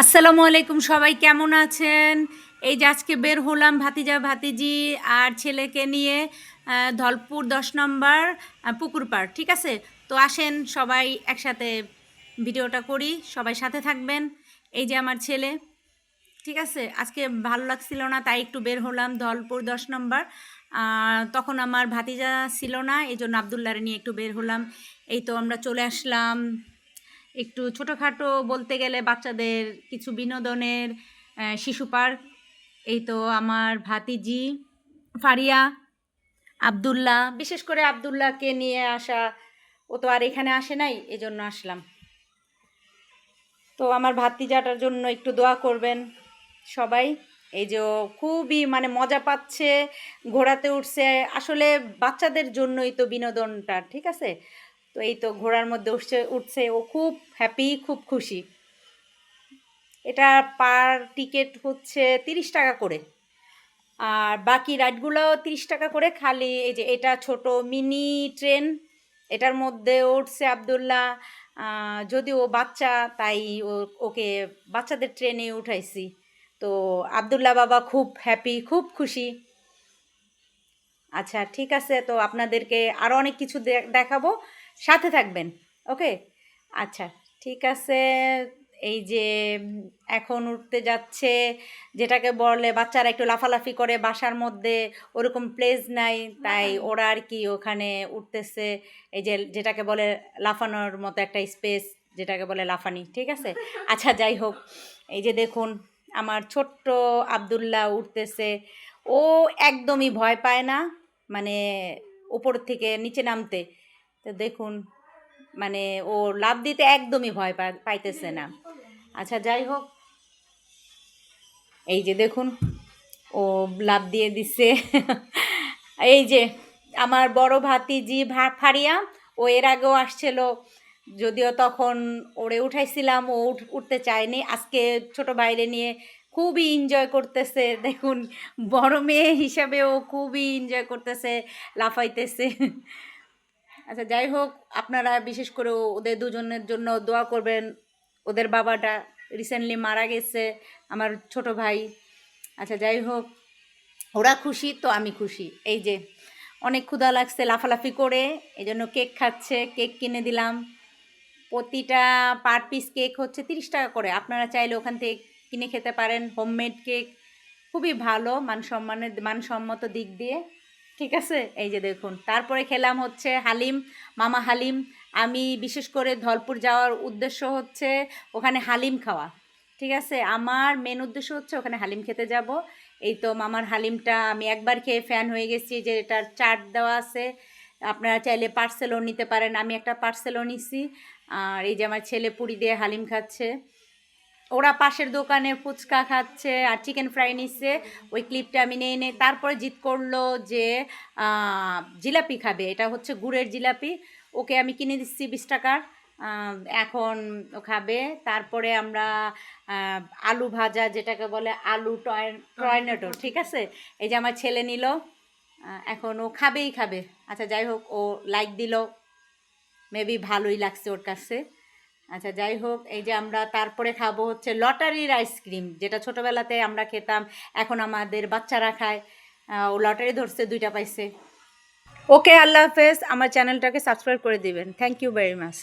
আসসালামু আলাইকুম, সবাই কেমন আছেন? এই যে আজকে বের হলাম ভাতিজা ভাতিজি আর ছেলেকে নিয়ে ধলপুর 10 নম্বর পুকুর পাড়। ঠিক আছে, তো আসেন সবাই একসাথে ভিডিওটা করি, সবাই সাথে থাকবেন। এই যে আমার ছেলে, ঠিক আছে, আজকে ভালো লাগছিল না তাই একটু বের হলাম ধলপুর 10 নম্বর। তখন আমার ভাতিজা ছিল না, এই জন্য আবদুল্লাহরে নিয়ে একটু বের হলাম। এই তো আমরা চলে আসলাম একটু ছোটোখাটো বলতে গেলে বাচ্চাদের কিছু বিনোদনের শিশু পার্ক। এই তো আমার ভাতিজি ফারিয়া, আবদুল্লাহ, বিশেষ করে আবদুল্লাহকে নিয়ে আসা, ও তো আর এখানে আসে নাই, এজন্য আসলাম। তো আমার ভাতিজাটার জন্য একটু দোয়া করবেন সবাই। এই যে ও খুবই মানে মজা পাচ্ছে, ঘোড়াতে উঠছে। আসলে বাচ্চাদের জন্যই তো বিনোদনটা, ঠিক আছে। তো এই তো ঘোড়ার মধ্যে উঠছে উঠছে ও খুব হ্যাপি, খুব খুশি। এটা পার টিকিট হচ্ছে 30 টাকা করে, আর বাকি রাইডগুলোও 30 টাকা করে। খালি এই যে এটা ছোট মিনি ট্রেন, এটার মধ্যে উঠছে আবদুল্লাহ। যদিও ও বাচ্চা তাই ওকে বাচ্চাদের ট্রেনে উঠাইছি। তো আবদুল্লাহ বাবা খুব হ্যাপি, খুব খুশি। আচ্ছা ঠিক আছে, তো আপনাদেরকে আরও অনেক কিছু দেখাবো, সাথে থাকবেন। ওকে, আচ্ছা ঠিক আছে। এই যে এখন উঠতে যাচ্ছে, যেটাকে বলে বাচ্চারা একটু লাফালাফি করে বাসার মধ্যে, ওরকম প্লেস নাই, তাই ওরা আর কি ওখানে উঠতেছে। এই যে যেটাকে বলে লাফানোর মতো একটা স্পেস, যেটাকে বলে লাফানি, ঠিক আছে। আচ্ছা যাই হোক, এই যে দেখুন আমার ছোট্ট আবদুল্লাহ উঠতেছে। ও একদমই ভয় পায় না, মানে উপর থেকে নিচে নামতে। তো দেখুন মানে ও লাফ দিতে একদমই ভয় পাইতেছে না। আচ্ছা যাই হোক, এই যে দেখুন ও লাফ দিয়ে দিছে। এই যে আমার বড় ভাতিজি ফারিয়া, ও এর আগেও আসছিল, যদিও তখন ওরে উঠাইছিলাম, ও উঠতে চায়নি। আজকে ছোট বাইরে নিয়ে খুবই এনজয় করতেছে। দেখুন বড় মেয়ে হিসাবে ও খুবই এনজয় করতেছে, লাফাইতেছে। আচ্ছা যাই হোক, আপনারা বিশেষ করে ওদের দুজনের জন্য দোয়া করবেন। ওদের বাবাটা রিসেন্টলি মারা গেছে, আমার ছোট ভাই। আচ্ছা যাই হোক, ওরা খুশি তো আমি খুশি। এই যে অনেক ক্ষুধা লাগছে লাফালাফি করে, এই জন্য কেক খাচ্ছে, কেক কিনে দিলাম। প্রতিটা পার পিস কেক হচ্ছে 30 টাকা করে। আপনারা চাইলে ওখান থেকে কিনে খেতে পারেন, হোমমেড কেক, খুবই ভালো মানসম্মত দিক দিয়ে, ঠিক আছে। এই যে দেখুন, তারপরে খেলাম হচ্ছে হালিম, মামা হালিম। আমি বিশেষ করে ধলপুর যাওয়ার উদ্দেশ্য হচ্ছে ওখানে হালিম খাওয়া, ঠিক আছে। আমার মেন উদ্দেশ্য হচ্ছে ওখানে হালিম খেতে যাব। এই তো মামার হালিমটা আমি একবার খেয়ে ফ্যান হয়ে গেছি, যে এটার চাট দেওয়া আছে। আপনারা চাইলে পার্সেলও নিতে পারেন, আমি একটা পার্সেলও নিছি। আর এই যে আমার ছেলে পুরি দিয়ে হালিম খাচ্ছে, ওরা পাশের দোকানে ফুচকা খাচ্ছে আর চিকেন ফ্রাই নিচ্ছে। ওই ক্লিপটা আমি নিয়ে তারপরে জিদ করলো যে জিলাপি খাবে, এটা হচ্ছে গুড়ের জিলাপি। ওকে আমি কিনে দিচ্ছি 20 টাকার। এখন ও খাবে। তারপরে আমরা আলু ভাজা, যেটাকে বলে আলু টর্নেডো, ঠিক আছে। এই যে আমার ছেলে নিল, এখন ও খাবেই খাবে। আচ্ছা যাই হোক, ও লাইক দিল, মেবি ভালোই লাগছে ওর কাছে। আচ্ছা যাই হোক, এই যে আমরা তারপরে খাবো হচ্ছে লটারির আইসক্রিম, যেটা ছোটোবেলাতে আমরা খেতাম, এখন আমাদের বাচ্চারা খায়। ও লটারি ধরছে, 2টা পাইছে। ওকে, আল্লাহ হাফেজ। আমার চ্যানেলটাকে সাবস্ক্রাইব করে দিবেন। Thank you very much.